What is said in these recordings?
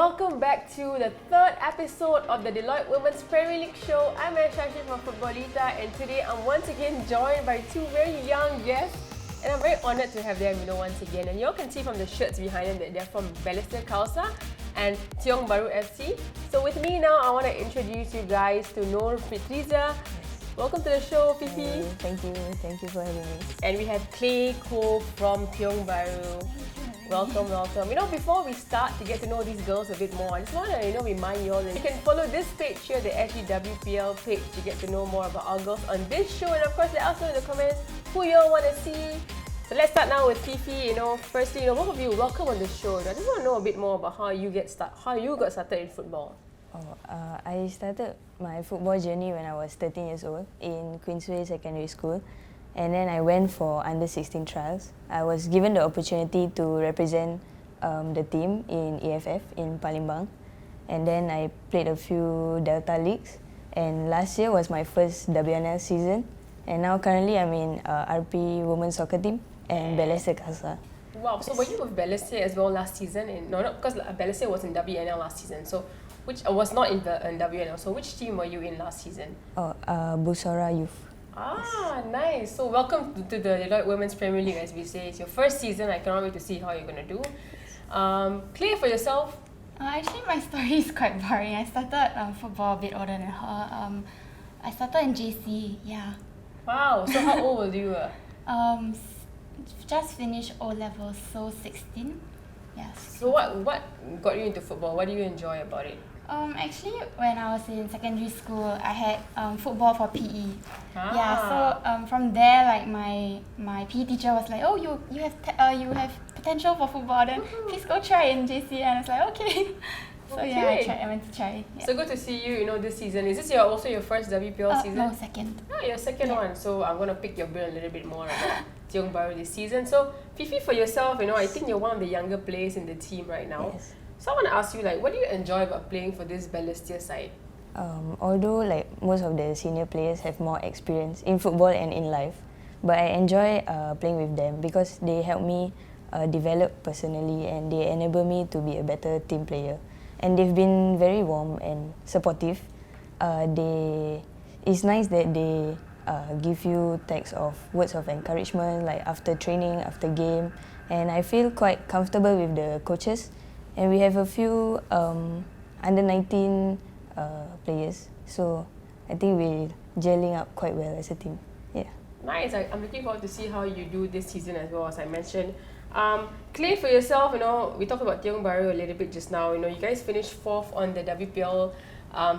welcome back to the third episode of the Deloitte Women's Premier League show. I'm Shashi from Footballita, and today I'm once again joined by two very young guests, and I'm very honoured to have them, once again. And you all can see from the shirts behind them that they're from Balestier Khalsa and Tiong Bahru FC. So with me now, I want to introduce you guys to Nur Fitrizah. Welcome to the show, Fifi. Thank you for having me. And we have Clae Kho from Tiong Bahru. Welcome. Before we start to get to know these girls a bit more, I just want to remind you all that you can follow this page here, the SGWPL page, to get to know more about our girls on this show. And of course, let us know in the comments who you all want to see. So let's start now with Fifi. Firstly, both of you, welcome on the show. I just want to know a bit more about how you got started in football. I started my football journey when I was 13 years old in Queensway Secondary School, and then I went for under-16 trials. I was given the opportunity to represent the team in EFF in Palembang, and then I played a few Delta Leagues, and last year was my first WNL season, and now currently I'm in RP Women's Soccer Team and Balestier Khalsa. Wow, so were you with Balestier as well last season? No, not because Balestier was in WNL last season, so which was not in WNL. So which team were you in last season? Busora Youth. Nice. So welcome to the Deloitte Women's Premier League, as we say. It's your first season. I cannot wait to see how you're going to do. Clay, for yourself? Actually, my story is quite boring. I started football a bit older than her. I started in JC, yeah. Wow. So how old were you? Just finished O-levels, so 16. Yes. So what got you into football? What do you enjoy about it? Actually, when I was in secondary school, I had football for PE. Yeah, so from there, like my PE teacher was like, "Oh, you have potential for football. Then please go try in JC." And I was like, "Okay." So yeah, I went to try. Yeah. So good to see you. This season. Is this also your first WPL season? No, second. Your second one. So I'm gonna pick your brain a little bit more about Tiong Bahru this season. So Fifi, for yourself, I think you're one of the younger players in the team right now. Yes. So I want to ask you, what do you enjoy about playing for this Balestier side? Although most of the senior players have more experience in football and in life, but I enjoy playing with them because they help me develop personally and they enable me to be a better team player. And they've been very warm and supportive. It's nice that they give you texts of words of encouragement, like after training, after game, and I feel quite comfortable with the coaches. And we have a few under-19 players, so I think we're gelling up quite well as a team. Yeah. Nice. I'm looking forward to see how you do this season as well, as I mentioned. Clay, for yourself, we talked about Tiong Bahru a little bit just now. You guys finished 4th on the WPL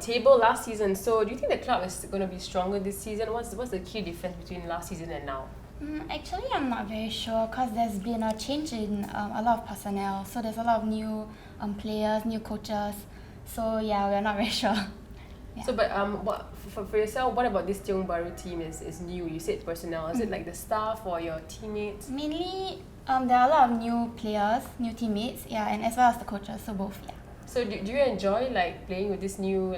table last season. So do you think the club is going to be stronger this season? What's the key difference between last season and now? Actually, I'm not very sure because there's been a change in a lot of personnel. So there's a lot of new players, new coaches. So yeah, we're not very sure. Yeah. So, but for yourself, what about this Tiong Bahru team is new? You said personnel. Is it like the staff or your teammates? Mainly, there are a lot of new players, new teammates, yeah, and as well as the coaches. So both, yeah. So do you enjoy playing with this new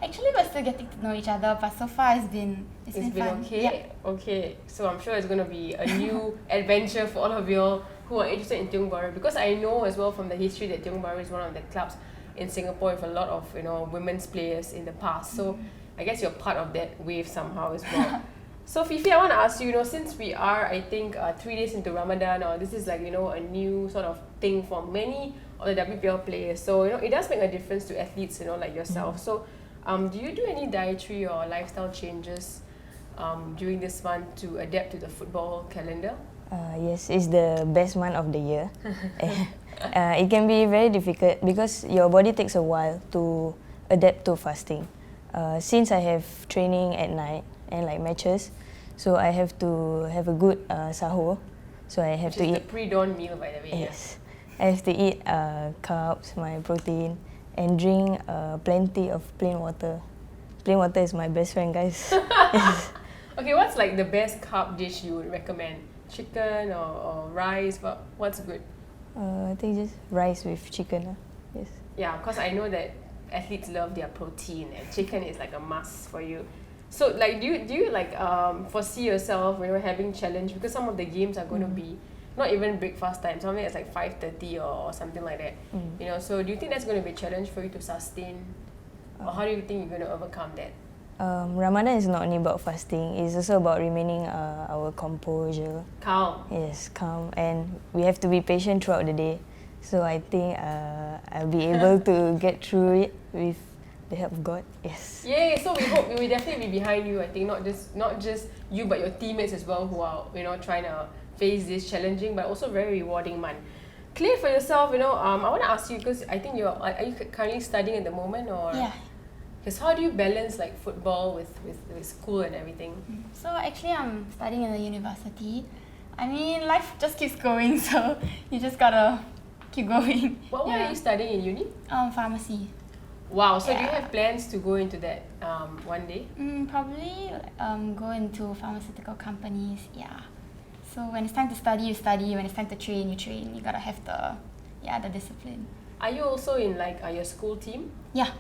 Actually, we're still getting to know each other, but so far it's been fun. Okay. Yeah. Okay. So I'm sure it's going to be a new adventure for all of you who are interested in Tiong Bahru, because I know as well from the history that Tiong Bahru is one of the clubs in Singapore with a lot of women's players in the past. So I guess you're part of that wave somehow as well. So Fifi, I want to ask you, since we are, I think, 3 days into Ramadan, or this is a new sort of thing for many of the WPL players. So it does make a difference to athletes, like yourself. So do you do any dietary or lifestyle changes during this month to adapt to the football calendar? Yes, it's the best month of the year. It can be very difficult because your body takes a while to adapt to fasting. Since I have training at night and matches, so I have to have a good sahur. So I have Which to is eat the pre-dawn meal, by the way. Yes, I have to eat carbs, my protein, and drink plenty of plain water. Plain water is my best friend, guys. Yes. Okay, what's the best carb dish you would recommend? Chicken or rice? What's good? I think just rice with chicken. Yes. Yeah, because I know that athletes love their protein, and chicken is a must for you. So do you foresee yourself having challenge, because some of the games are going to be not even breakfast time, something that's like 5:30 or something like that. You know, so do you think that's going to be a challenge for you to sustain, or how do you think you're going to overcome that? Ramadan is not only about fasting, it's also about remaining our composure. Calm. Yes, calm. And we have to be patient throughout the day. So I think I'll be able to get through it with the help of God. Yes. Yay! So we hope we will definitely be behind you. I think not just you, but your teammates as well, who are trying to face this challenging but also very rewarding month. Clay, for yourself, I want to ask you, because I think are you currently studying at the moment, or Yeah. because how do you balance like football with school and everything? So actually, I'm studying in the university. I mean, life just keeps going, so you just gotta keep going. What are you studying in uni? Pharmacy. Wow. So do you Yeah. have plans to go into that one day? Probably go into pharmaceutical companies. Yeah. So when it's time to study, you study. When it's time to train, you train. You gotta have the discipline. Are you also in like your school team? Yeah.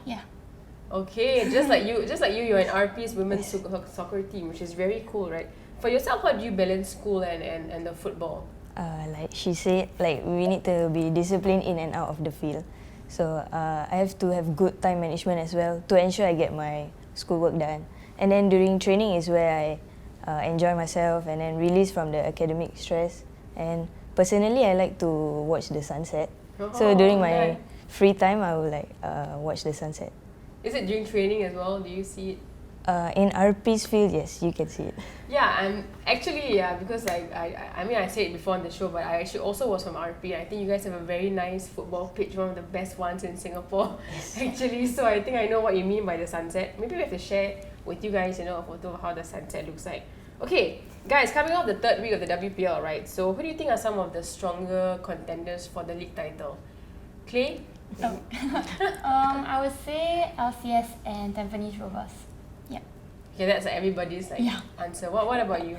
Okay, just like you, you're in RP's women's soccer team, which is very cool, right? For yourself, how do you balance school and the football? Like she said, like we need to be disciplined in and out of the field. So I have to have good time management as well to ensure I get my schoolwork done. And then during training is where I enjoy myself and then release from the academic stress. And personally, I like to watch the sunset. So during my free time, I will like watch the sunset. Is it during training as well? Do you see it? In RP's field, yes, you can see it. Yeah, I'm actually, because like I mean I said it before on the show, but I actually also was from RP. I think you guys have a very nice football pitch, one of the best ones in Singapore. Yes. Actually, so I think I know what you mean by the sunset. Maybe we have to share with you guys, a photo of how the sunset looks like. Okay, guys, coming off the third week of the WPL, right? So who do you think are some of the stronger contenders for the league title? Clay? I would say LCS and Tampines Rovers. Yeah. Okay, that's like everybody's answer. What about you?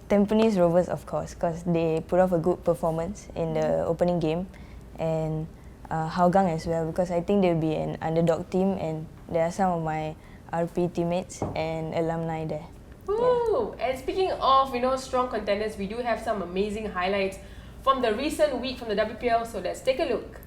Tampines Rovers, of course, because they put off a good performance in the opening game, and Hougang as well, because I think they'll be an underdog team, and there are some of my RP teammates and alumni there. Woo! And speaking of, strong contenders, we do have some amazing highlights from the recent week from the WPL, so let's take a look.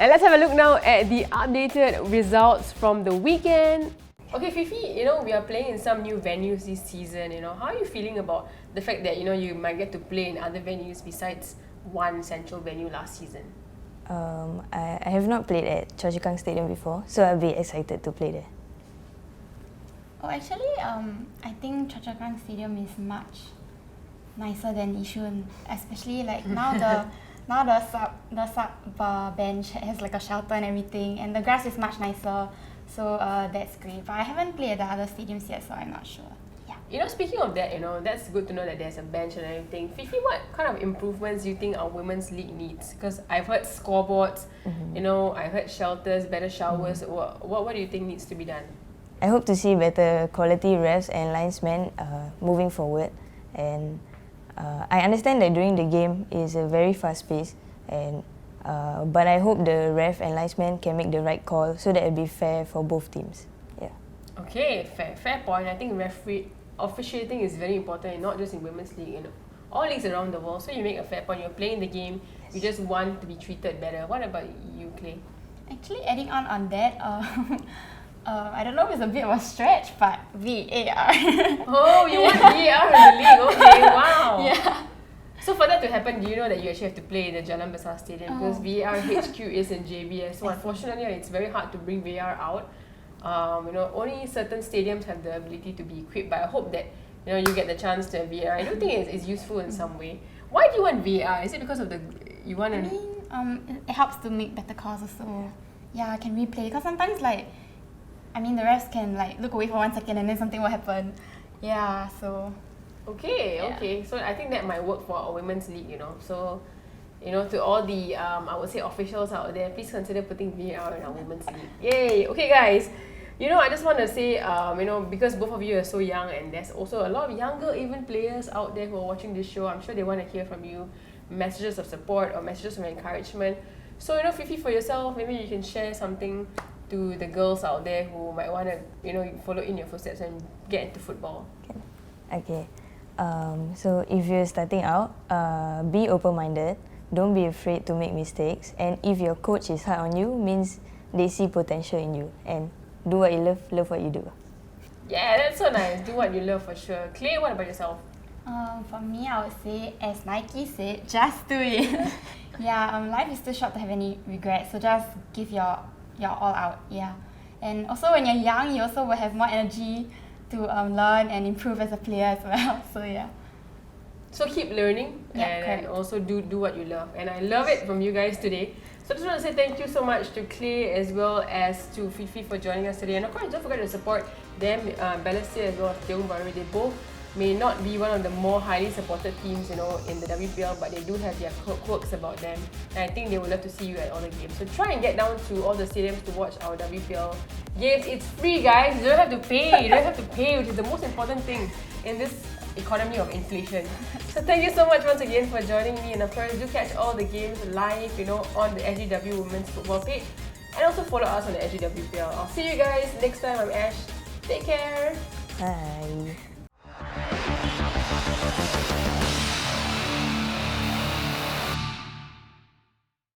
And let's have a look now at the updated results from the weekend. Okay, Fifi, we are playing in some new venues this season. How are you feeling about the fact that, you might get to play in other venues besides one central venue last season? I have not played at Choa Chu Kang Stadium before, so I'll be excited to play there. Oh, actually, I think Choa Chu Kang Stadium is much nicer than Yishun, especially like now the sub bench has like a shelter and everything, and the grass is much nicer, so that's great. But I haven't played at the other stadiums yet, so I'm not sure. Yeah. Speaking of that, that's good to know that there's a bench and everything. Fifi, what kind of improvements do you think our women's league needs? Because I've heard scoreboards, I heard shelters, better showers. What do you think needs to be done? I hope to see better quality refs and linesmen moving forward, and I understand that during the game is a very fast pace, and but I hope the ref and linesman can make the right call so that it'll be fair for both teams. Yeah. Okay, fair point. I think officiating is very important, not just in women's league, all leagues around the world. So you make a fair point. You're playing the game. You just want to be treated better. What about you, Clay? Actually, adding on that, I don't know if it's a bit of a stretch, but VAR. Oh, you want VAR in the league? Okay, wow. Yeah. So for that to happen, do you know that you actually have to play in the Jalan Besar Stadium? Because VAR HQ is in JBS. So unfortunately, it's very hard to bring VAR out. Only certain stadiums have the ability to be equipped. But I hope that you get the chance to have VAR. I do think it's useful in some way. Why do you want VAR? Is it because of you want to? I mean, it helps to make better calls also. Yeah, I can replay, because sometimes the refs can look away for 1 second and then something will happen. Yeah, so. Okay. So I think that might work for our women's league, So, to all the, I would say officials out there, please consider putting VAR in our women's league. Yay! Okay, guys. I just want to say, because both of you are so young, and there's also a lot of younger even players out there who are watching this show. I'm sure they want to hear from you messages of support or messages of encouragement. So, Fifi, for yourself, maybe you can share something to the girls out there who might want to, follow in your footsteps and get into football. Okay. So if you're starting out, be open-minded. Don't be afraid to make mistakes. And if your coach is hard on you, means they see potential in you. And do what you love what you do. Yeah, that's so nice. Do what you love for sure. Clay, what about yourself? For me, I would say, as Nike said, just do it. Yeah, life is too short to have any regrets, so just give your all out. Yeah, and also when you're young, you also will have more energy to learn and improve as a player as well. So yeah. So keep learning and also do what you love. And I love it from you guys today. So I just want to say thank you so much to Clay as well as to Fifi for joining us today. And of course, don't forget to support them, Balestier as well as Tiong Bahru. They both may not be one of the more highly supported teams, in the WPL, but they do have their quirks about them. And I think they would love to see you at all the games. So try and get down to all the stadiums to watch our WPL games. It's free, guys. You don't have to pay. You don't have to pay, which is the most important thing in this economy of inflation. So thank you so much once again for joining me, and of course do catch all the games live, on the SGW Women's Football page, and also follow us on the SGWPL. I'll see you guys next time. I'm Ash. Take care. Bye.